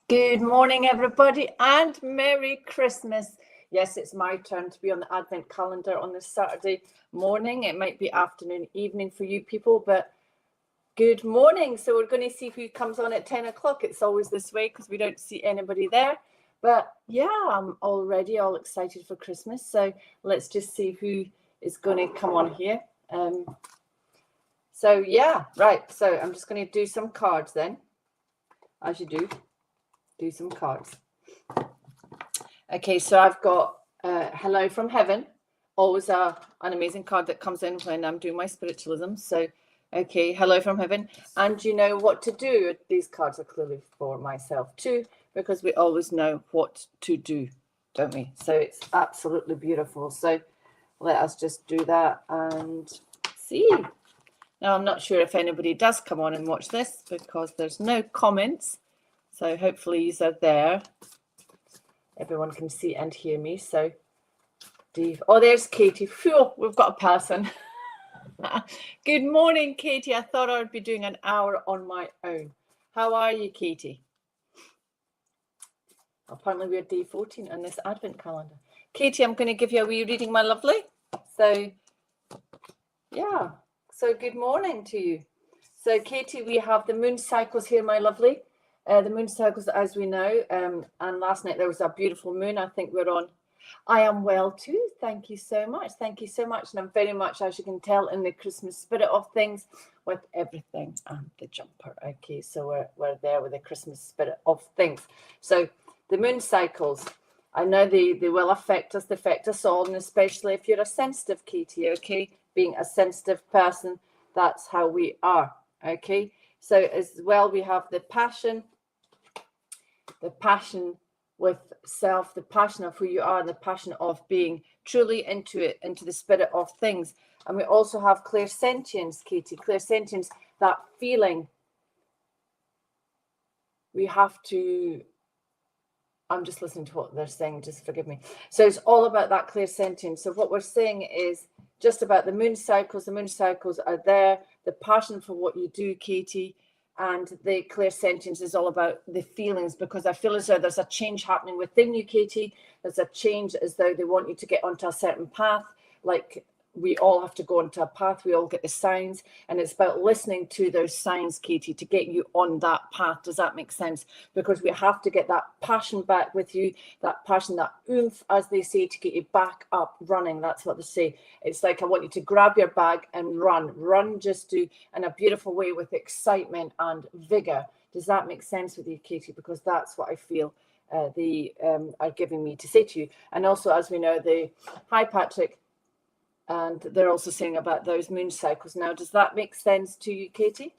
Good morning, everybody, and Merry Christmas. Yes, it's my turn to be on the Advent calendar on this Saturday morning. It might be afternoon, evening for you people, but good morning. So we're going to see who comes on at 10 o'clock. It's always this way because we don't see anybody there. But yeah, I'm already all excited for Christmas. So let's just see who is going to come on here. So yeah, right. So I'm just going to do some cards then, as you do. Do some cards. Okay, so I've got Hello from Heaven, always an amazing card that comes in when I'm doing my spiritualism. So, okay, Hello from Heaven. And you know what to do. These cards are clearly for myself too, because we always know what to do, don't we? So it's absolutely beautiful. So let us just do that and see. Now, I'm not sure if anybody does come on and watch this because there's no comments. So hopefully you are there. Everyone can see and hear me. So, oh, there's Katie. Phew, we've got a person. Good morning, Katie. I thought I would be doing an hour on my own. How are you, Katie? Apparently we're day 14 on this Advent calendar. Katie, I'm going to give you a wee reading, my lovely. So, yeah. So good morning to you. So, Katie, we have the moon cycles here, my lovely. The moon cycles, as we know, and last night there was a beautiful moon. I think we're on. I am well too. Thank you so much. Thank you so much. And I'm very much, as you can tell, in the Christmas spirit of things with everything and the jumper. Okay, so we're there with the Christmas spirit of things. So the moon cycles, I know they will affect us. They affect us all, and especially if you're a sensitive, Katie, okay? Being a sensitive person, that's how we are, okay? So as well, we have the passion with self, the passion of who you are, and the passion of being truly into it, into the spirit of things. And we also have clairsentience, Katie, clairsentience, that feeling. We have to, I'm just listening to what they're saying, just forgive me. So it's all about that clairsentience. So what we're saying is just about the moon cycles. The moon cycles are there, the passion for what you do, Katie. And the clairsentience is all about the feelings, because I feel as though there's a change happening within you, Katie. There's a change as though they want you to get onto a certain path, like we all have to go onto a path. We all get the signs, and it's about listening to those signs, Katie, to get you on that path. Does that make sense? Because we have to get that passion back with you, that passion, that oomph, as they say, to get you back up running. That's what they say. It's like, I want you to grab your bag and run just to, in a beautiful way, with excitement and vigor. Does that make sense with you, Katie? Because that's what I feel they are giving me to say to you. And also, as we know, hi, Patrick. And they're also saying about those moon cycles. Now, does that make sense to you, Katie?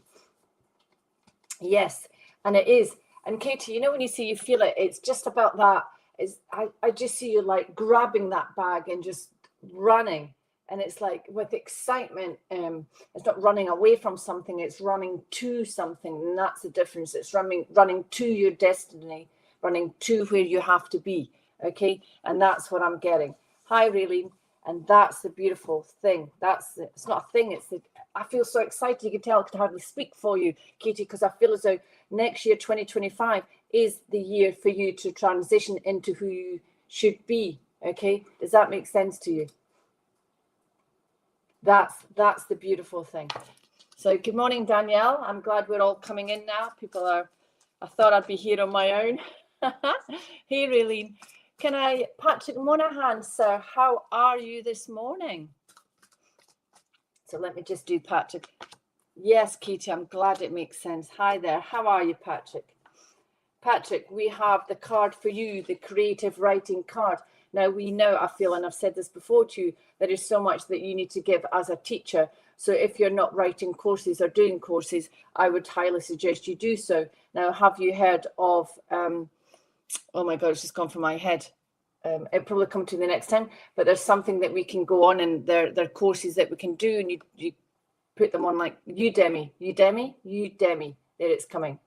Yes, and it is. And Katie, you know, when you say you feel it, it's just about that. I just see you like grabbing that bag and just running. And it's like with excitement, it's not running away from something, it's running to something. And that's the difference. It's running to your destiny, running to where you have to be. Okay. And that's what I'm getting. Hi, Raylene. And that's the beautiful thing. It's not a thing. I feel so excited. You can tell I could hardly speak for you, Katie, because I feel as though next year, 2025, is the year for you to transition into who you should be. Okay. Does that make sense to you? That's the beautiful thing. So good morning, Danielle. I'm glad we're all coming in now. I thought I'd be here on my own. Hey, Raylene. Patrick Monahan, sir, how are you this morning? So let me just do Patrick. Yes, Katie, I'm glad it makes sense. Hi there. How are you, Patrick? Patrick, we have the card for you, the creative writing card. Now, we know, I feel, and I've said this before to you, there is so much that you need to give as a teacher. So if you're not writing courses or doing courses, I would highly suggest you do so. Now, have you heard of... oh my God, it's just gone from my head. It'll probably come to the next time, but there's something that we can go on, and there are courses that we can do, and you put them on like Udemy. There it's coming.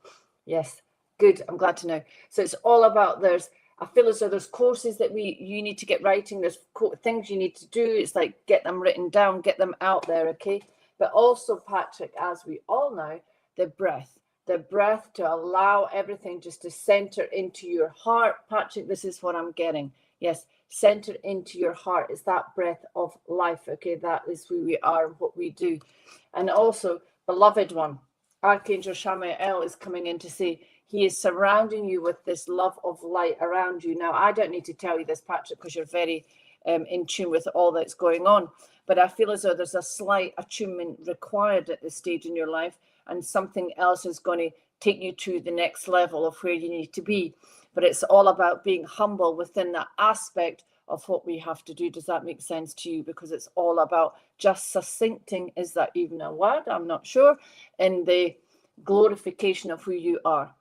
Yes, good. I'm glad to know. So it's all about I feel as though there's courses that you need to get writing. There's things you need to do. It's like get them written down, get them out there, okay? But also, Patrick, as we all know, the breath the breath to allow everything just to center into your heart. Patrick, this is what I'm getting. Yes, center into your heart. It's that breath of life. Okay, that is who we are and what we do. And also, beloved one, Archangel Shamael is coming in to say he is surrounding you with this love of light around you. Now, I don't need to tell you this, Patrick, because you're very in tune with all that's going on. But I feel as though there's a slight attunement required at this stage in your life, and something else is going to take you to the next level of where you need to be. But it's all about being humble within that aspect of what we have to do. Does that make sense to you? Because it's all about just succincting, is that even a word? I'm not sure. In the glorification of who you are.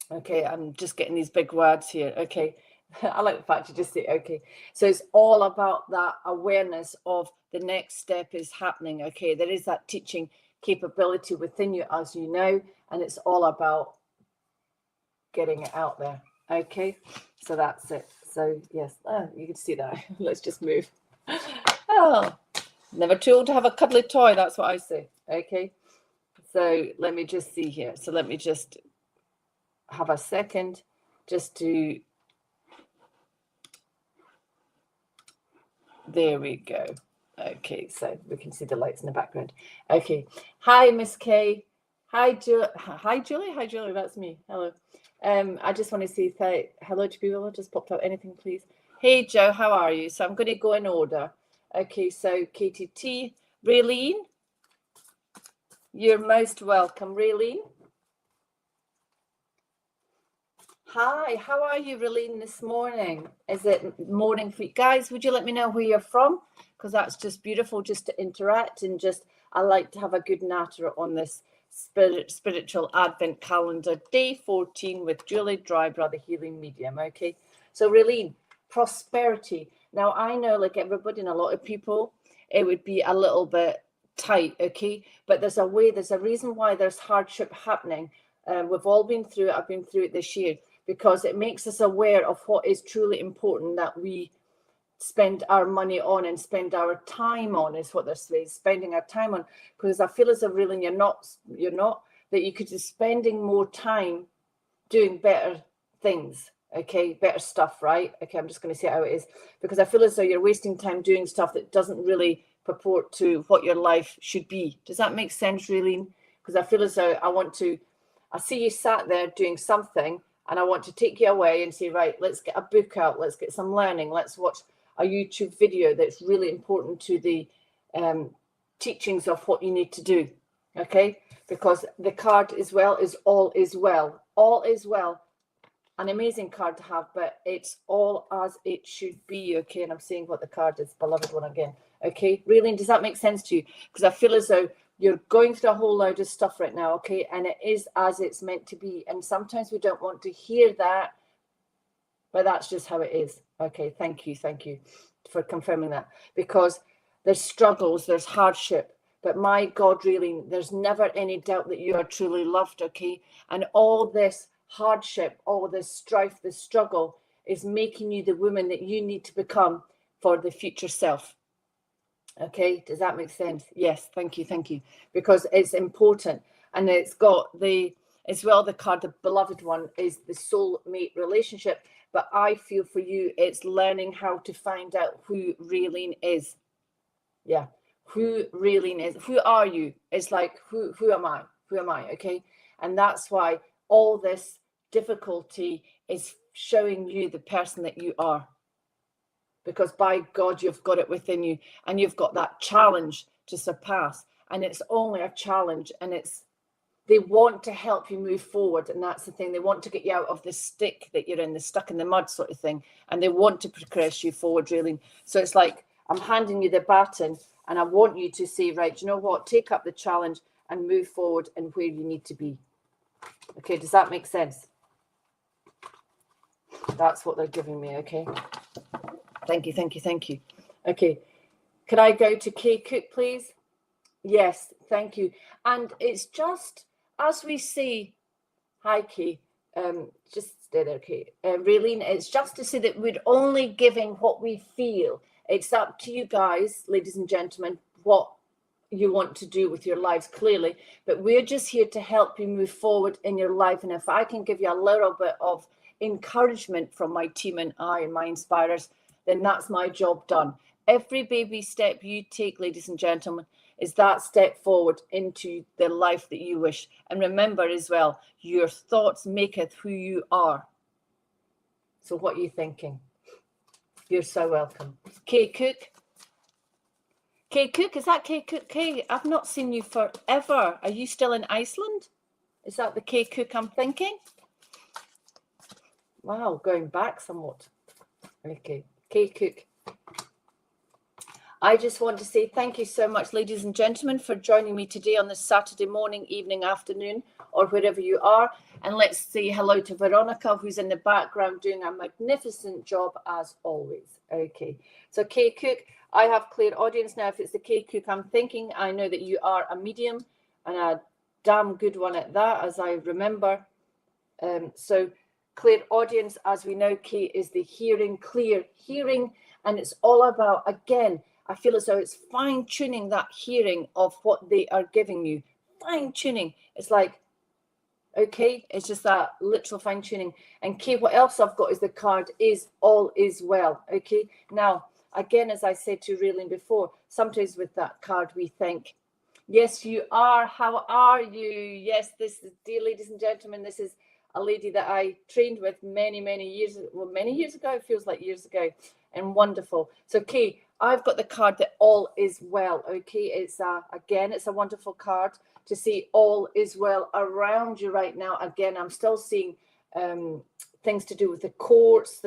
Okay, I'm just getting these big words here. Okay, I like the fact you just say okay. So it's all about that awareness of the next step is happening. Okay, there is that teaching capability within you, as you know, and it's all about getting it out there. Okay, so that's it. So yes, you can see that. Let's just move. Oh, never too old to have a cuddly toy. That's what I say. Okay, so let me just see here. So let me just have a second just to, there we go. Okay, so we can see the lights in the background. Okay, hi Miss Kay. Hi Julie. Hi Julie, that's me. Hello. I just want to say hello to people. Just popped out. Anything, please. Hey Joe, how are you? So I'm going to go in order. Okay, so KTT, Raylene, you're most welcome. Raylene. Hi, how are you, Raylene, this morning? Is it morning for you guys? Would you let me know where you're from? Because that's just beautiful, just to interact, and just I like to have a good natter on this spiritual Advent Calendar, day 14 with Julie Drybrother, the Healing Medium. Okay, so Raylene, prosperity. Now I know, like everybody and a lot of people, it would be a little bit tight. Okay, but there's a reason why there's hardship happening. We've all been through it. I've been through it this year, because it makes us aware of what is truly important that we spend our money on and spend our time on, is what they're saying, spending our time on. Because I feel as though really you're not, that you could be spending more time doing better things, okay, better stuff, right? Okay, I'm just going to say how it is, because I feel as though you're wasting time doing stuff that doesn't really purport to what your life should be. Does that make sense, Raylene? Because I feel as though I see you sat there doing something, and I want to take you away and say, right, let's get a book out, let's get some learning, let's watch a YouTube video that's really important to the teachings of what you need to do, okay? Because the card as well is all is well. All is well. An amazing card to have, but it's all as it should be, okay? And I'm saying what the card is, beloved one again, okay? Raylene, does that make sense to you? Because I feel as though you're going through a whole load of stuff right now, okay? And it is as it's meant to be. And sometimes we don't want to hear that, but that's just how it is. Okay, thank you for confirming that. Because there's struggles, there's hardship, but my God, really, there's never any doubt that you are truly loved, okay? And all this hardship, all this strife, this struggle is making you the woman that you need to become for the future self. Okay, does that make sense? Yes, thank you. Because it's important, and it's got the card, the beloved one, is the soulmate relationship. But I feel for you, it's learning how to find out who Raylene is. Yeah, who Raylene is. Who are you? It's like, who am I? Who am I? Okay, and that's why all this difficulty is showing you the person that you are. Because by God, you've got it within you, and you've got that challenge to surpass. And it's only a challenge, and they want to help you move forward. And that's the thing. They want to get you out of the stick that you're in, the stuck in the mud sort of thing. And they want to progress you forward, really. So it's like, I'm handing you the baton, and I want you to say, right, you know what? Take up the challenge and move forward and where you need to be. Okay, does that make sense? That's what they're giving me, okay? Thank you. Okay, could I go to Kay Cook, please? Yes, thank you. And it's just, as we see, hi Kay, just stay there, Kay. Raylene, it's just to say that we're only giving what we feel. It's up to you guys, ladies and gentlemen, what you want to do with your lives clearly, but we're just here to help you move forward in your life. And if I can give you a little bit of encouragement from my team and my inspirers, then that's my job done. Every baby step you take, ladies and gentlemen, is that step forward into the life that you wish. And remember as well, your thoughts maketh who you are. So what are you thinking? You're so welcome. Kay Cook. Kay Cook, is that Kay Cook? Kay, I've not seen you forever. Are you still in Iceland? Is that the Kay Cook I'm thinking? Wow, going back somewhat. Okay, Kay Cook. I just want to say thank you so much, ladies and gentlemen, for joining me today on this Saturday morning, evening, afternoon, or wherever you are. And let's say hello to Veronica, who's in the background doing a magnificent job as always. Okay, so Kay Cook, I have clear audience now. If it's the Kay Cook I'm thinking, I know that you are a medium and a damn good one at that, as I remember. So clear audience, as we know, Kay, is the hearing, clear hearing, and it's all about, again, I feel as though it's fine-tuning that hearing of what they are giving you. Fine-tuning. It's like, okay, it's just that literal fine-tuning. And Kay, what else I've got is the card is all is well. Okay, now, again, as I said to Raylene before, sometimes with that card we think, yes, you are. How are you? Yes, this is, dear ladies and gentlemen, this is a lady that I trained with many years ago. It feels like years ago, and wonderful. So, Kay, I've got the card that all is well. Okay, it's again, it's a wonderful card to see all is well around you right now. Again, I'm still seeing things to do with the courts,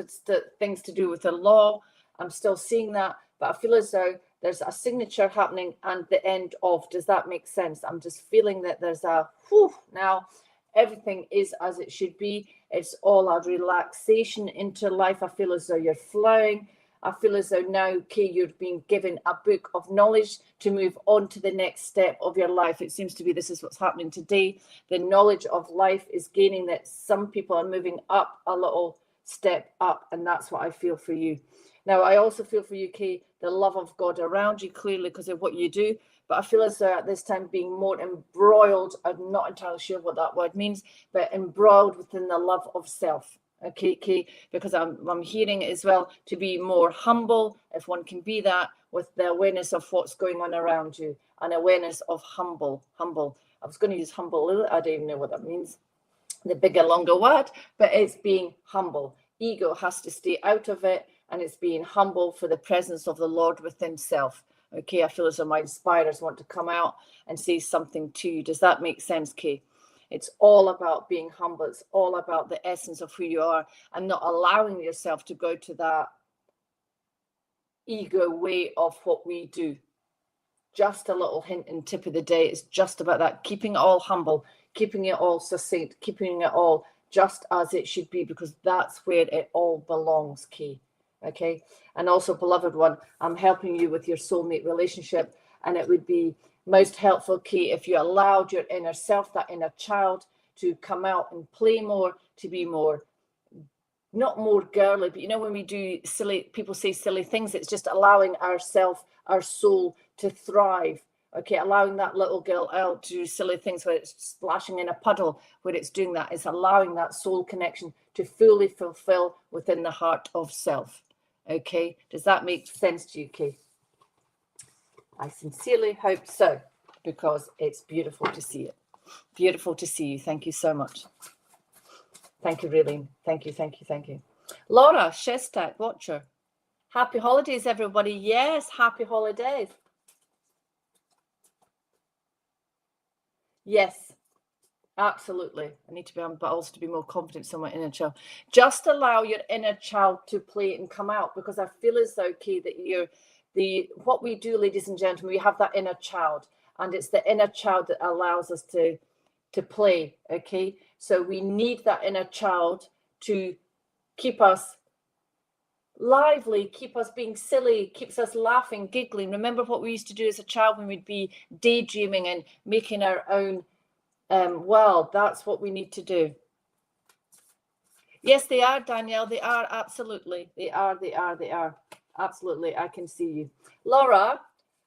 things to do with the law. I'm still seeing that, but I feel as though there's a signature happening and the end of. Does that make sense? I'm just feeling that there's a whew, now everything is as it should be. It's all a relaxation into life. I feel as though you're flowing. I feel as though now, Kay, you're being given a book of knowledge to move on to the next step of your life. It seems to be this is what's happening today. The knowledge of life is gaining, that some people are moving up a little step up, and that's what I feel for you. Now, I also feel for you, Kay, the love of God around you, clearly because of what you do. But I feel as though at this time being more embroiled, I'm not entirely sure what that word means, but embroiled within the love of self. Okay, Kay, because I'm hearing it as well to be more humble, if one can be that, with the awareness of what's going on around you, and awareness of humble. I was going to use humble, I don't even know what that means, the bigger, longer word, but it's being humble. Ego has to stay out of it, and it's being humble for the presence of the Lord within self. Okay, I feel as though my inspirers want to come out and say something to you. Does that make sense, Kay? It's all about being humble. It's all about the essence of who you are and not allowing yourself to go to that ego way of what we do. Just a little hint and tip of the day. It's just about that, keeping it all humble, keeping it all succinct, keeping it all just as it should be, because that's where it all belongs, Kay. Okay. And also, beloved one, I'm helping you with your soulmate relationship, and it would be most helpful, Kay, if you allowed your inner self, that inner child, to come out and play more, to be more, not more girly, but you know, when we do silly, people say silly things, it's just allowing ourself, our soul, to thrive. Okay, allowing that little girl out to do silly things where it's splashing in a puddle, where it's doing that. It's allowing that soul connection to fully fulfill within the heart of self. Okay, does that make sense to you, Kay? I sincerely hope so, because it's beautiful to see it. Beautiful to see you. Thank you so much. Thank you, Raylene. Thank you. Laura, Shestak, watcher. Happy holidays, everybody. Yes, happy holidays. Yes, absolutely. I need to be, but also to be more confident in my inner child. Just allow your inner child to play and come out, because I feel as though, Kay, that what we do, ladies and gentlemen, we have that inner child, and it's the inner child that allows us to play. Okay, so we need that inner child to keep us lively, keep us being silly, keeps us laughing, giggling. Remember what we used to do as a child when we'd be daydreaming and making our own world. That's what we need to do. Yes, they are, Danielle. They are, absolutely. They are. Absolutely. I can see you. Laura,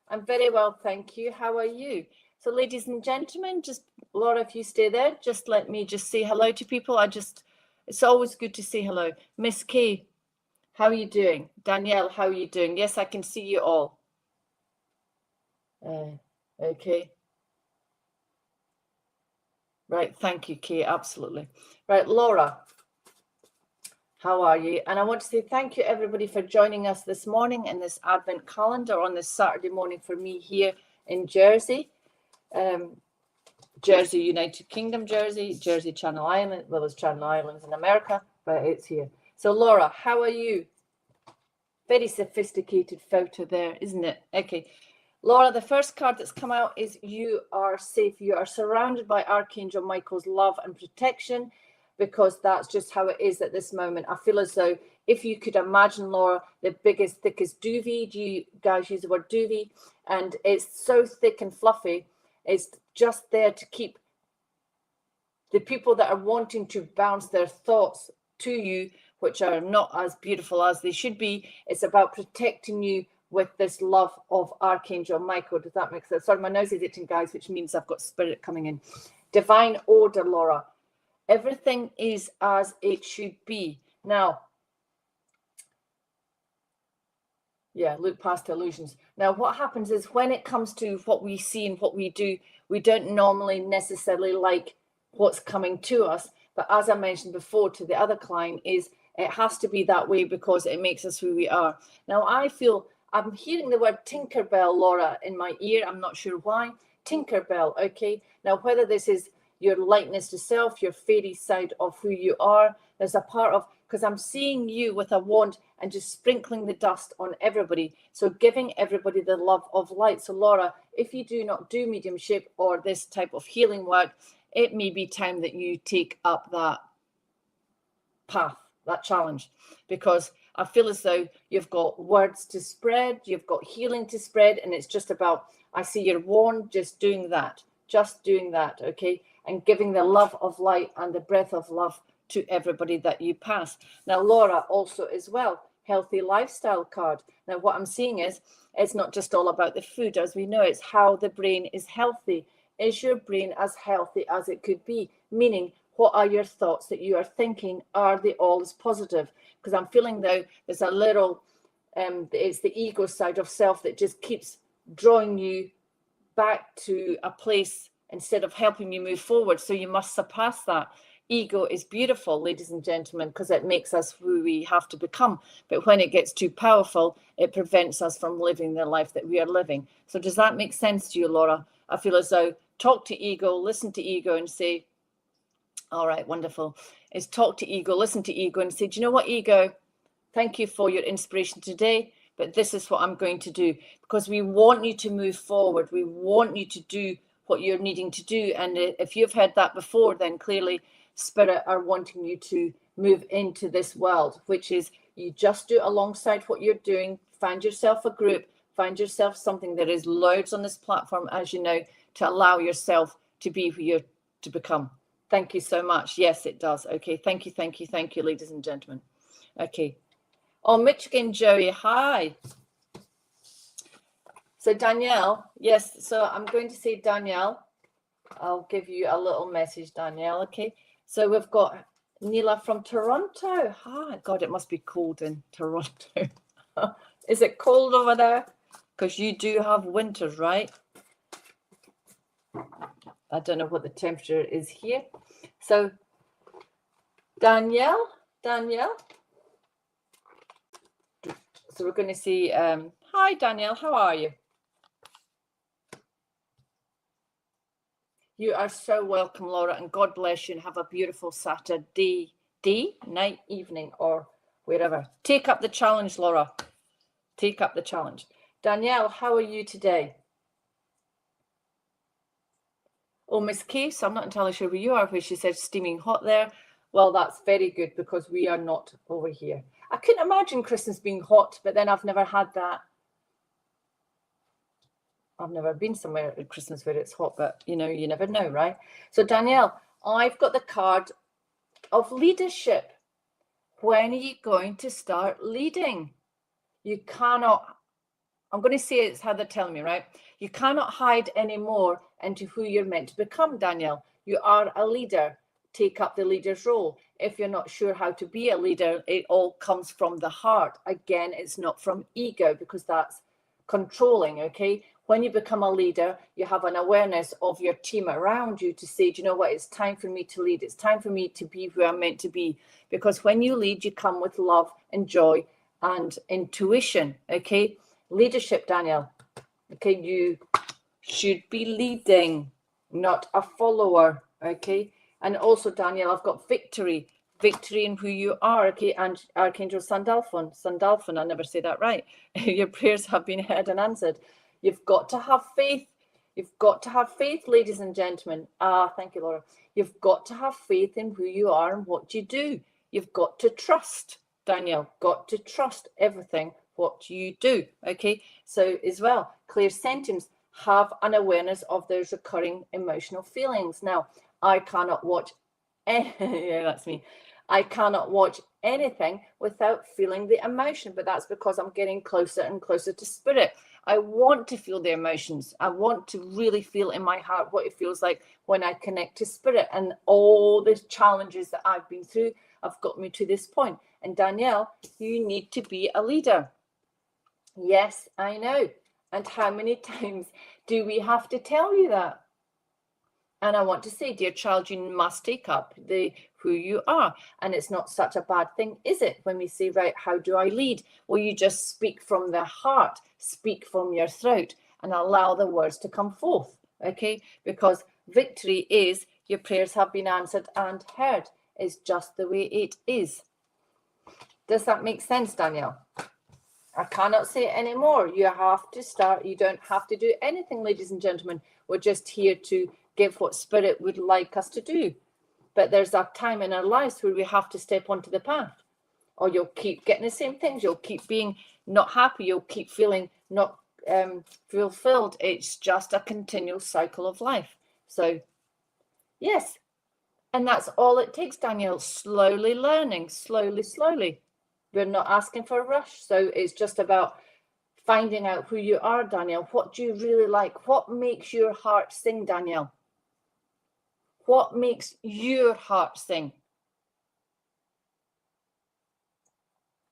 I'm very well, thank you. How are you? So, ladies and gentlemen, just Laura, if you stay there, just let me just say hello to people. It's always good to say hello. Miss Kay, how are you doing? Danielle, how are you doing? Yes, I can see you all. Okay. Right, thank you, Kay, absolutely. Right, Laura, how are you? And I want to say thank you, everybody, for joining us this morning in this Advent calendar on this Saturday morning for me here in Jersey. Jersey, United Kingdom, Jersey Channel Island, well, there's Channel Islands in America, but it's here. So, Laura, how are you? Very sophisticated photo there, isn't it? Okay. Laura, the first card that's come out is you are safe. You are surrounded by Archangel Michael's love and protection, because that's just how it is at this moment. I feel as though if you could imagine, Laura, the biggest, thickest duvet, do you guys use the word duvet? And it's so thick and fluffy. It's just there to keep the people that are wanting to bounce their thoughts to you, which are not as beautiful as they should be. It's about protecting you with this love of Archangel Michael. Does that make sense? Sorry, my nose is itching, guys, which means I've got spirit coming in. Divine order, Laura. Everything is as it should be. Now, yeah, look past illusions. Now, what happens is when it comes to what we see and what we do, we don't normally necessarily like what's coming to us. But as I mentioned before to the other client, is it has to be that way because it makes us who we are. Now, I feel I'm hearing the word Tinkerbell, Laura, in my ear. I'm not sure why. Tinkerbell, okay? Now, whether this is your likeness to self, your fairy side of who you are, there's a part of, because I'm seeing you with a wand and just sprinkling the dust on everybody. So giving everybody the love of light. So Laura, if you do not do mediumship or this type of healing work, it may be time that you take up that path, that challenge, because I feel as though you've got words to spread, you've got healing to spread, and it's just about, I see your wand just doing that, okay, and giving the love of light and the breath of love to everybody that you pass. Now, Laura, also as well, healthy lifestyle card. Now, what I'm seeing is it's not just all about the food, as we know, it's how the brain is healthy. Is your brain as healthy as it could be? Meaning, what are your thoughts that you are thinking? Are they all as positive? Because I'm feeling though there's a little, it's the ego side of self that just keeps drawing you back to a place instead of helping you move forward. So you must surpass that. Ego is beautiful, ladies and gentlemen, because it makes us who we have to become. But when it gets too powerful, it prevents us from living the life that we are living. So does that make sense to you, Laura? I feel as though talk to ego, listen to ego and say, all right, wonderful. Is talk to ego, listen to ego and say, do you know what, ego? Thank you for your inspiration today, but this is what I'm going to do, because we want you to move forward. We want you to do what you're needing to do. And if you've heard that before, then clearly Spirit are wanting you to move into this world, which is you just do alongside what you're doing. Find yourself a group, find yourself something. There is loads on this platform, as you know, to allow yourself to be who you're to become. Thank you so much. Yes, it does. Okay. Thank you, ladies and gentlemen. Okay. Oh, Michigan Joey, hi. So Danielle, yes, so I'm going to say Danielle. I'll give you a little message, Danielle, okay? So we've got Neela from Toronto. Hi, God, it must be cold in Toronto. Is it cold over there? Because you do have winters, right? I don't know what the temperature is here. So Danielle. So we're going to see, hi, Danielle, how are you? You are so welcome, Laura, and God bless you and have a beautiful Saturday, night, evening, or wherever. Take up the challenge, Laura. Take up the challenge. Danielle, how are you today? Oh, Miss Case, I'm not entirely sure where you are, where she said steaming hot there. Well, that's very good because we are not over here. I couldn't imagine Christmas being hot, but then I've never had that. I've never been somewhere at Christmas where it's hot, but you know, you never know, right? So Danielle, I've got the card of leadership. When are you going to start leading? You cannot I'm going to say it's how they're telling me, right? You cannot hide anymore into who you're meant to become, Danielle. You are a leader. Take up the leader's role. If you're not sure how to be a leader, it all comes from the heart. Again, it's not from ego, because that's controlling, okay? When you become a leader, you have an awareness of your team around you to say, do you know what? It's time for me to lead. It's time for me to be who I'm meant to be. Because when you lead, you come with love and joy and intuition, okay? Leadership, Danielle, okay? You should be leading, not a follower, okay? And also, Danielle, I've got victory in who you are, okay? And Archangel Sandalphon, I never say that right. Your prayers have been heard and answered. You've got to have faith. You've got to have faith, ladies and gentlemen. Thank you, Laura. You've got to have faith in who you are and what you do. You've got to trust, Danielle, got to trust everything what you do, okay? So as well, clear sentence, have an awareness of those recurring emotional feelings. Now, I cannot watch yeah, that's me. I cannot watch anything without feeling the emotion, but that's because I'm getting closer and closer to spirit. I want to feel the emotions. I want to really feel in my heart what it feels like when I connect to spirit, and all the challenges that I've been through have got me to this point. And Danielle, you need to be a leader. Yes, I know. And how many times do we have to tell you that? And I want to say, dear child, you must take up who you are. And it's not such a bad thing, is it? When we say, right, how do I lead? Well, you just speak from the heart, speak from your throat, and allow the words to come forth, okay? Because victory is your prayers have been answered and heard. It's just the way it is. Does that make sense, Danielle? I cannot say it anymore. You have to start. You don't have to do anything, ladies and gentlemen. We're just here to give what spirit would like us to do. But there's a time in our lives where we have to step onto the path, or you'll keep getting the same things. You'll keep being not happy. You'll keep feeling not fulfilled. It's just a continual cycle of life. So yes, and that's all it takes, Danielle. Slowly learning, slowly. We're not asking for a rush. So it's just about finding out who you are, Danielle. What do you really like? What makes your heart sing, Danielle? What makes your heart sing?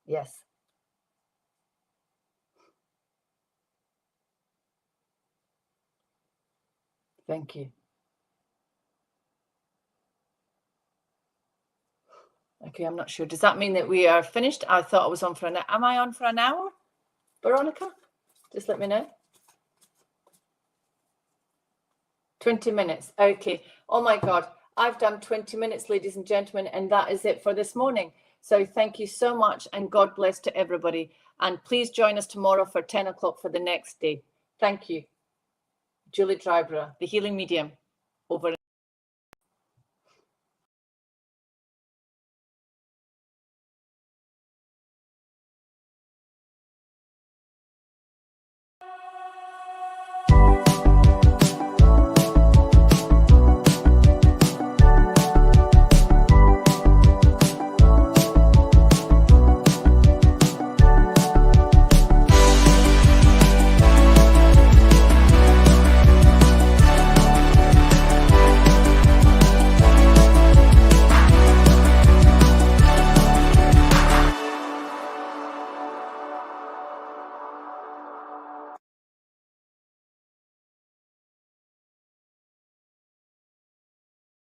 Yes. Thank you. Okay, I'm not sure. Does that mean that we are finished? I thought I was on for an hour. Am I on for an hour, Veronica? Just let me know. 20 minutes. Okay. Oh my God. I've done 20 minutes, ladies and gentlemen, and that is it for this morning. So thank you so much, and God bless to everybody. And please join us tomorrow for 10 o'clock for the next day. Thank you. Julie Dryborough, the Healing Medium, over.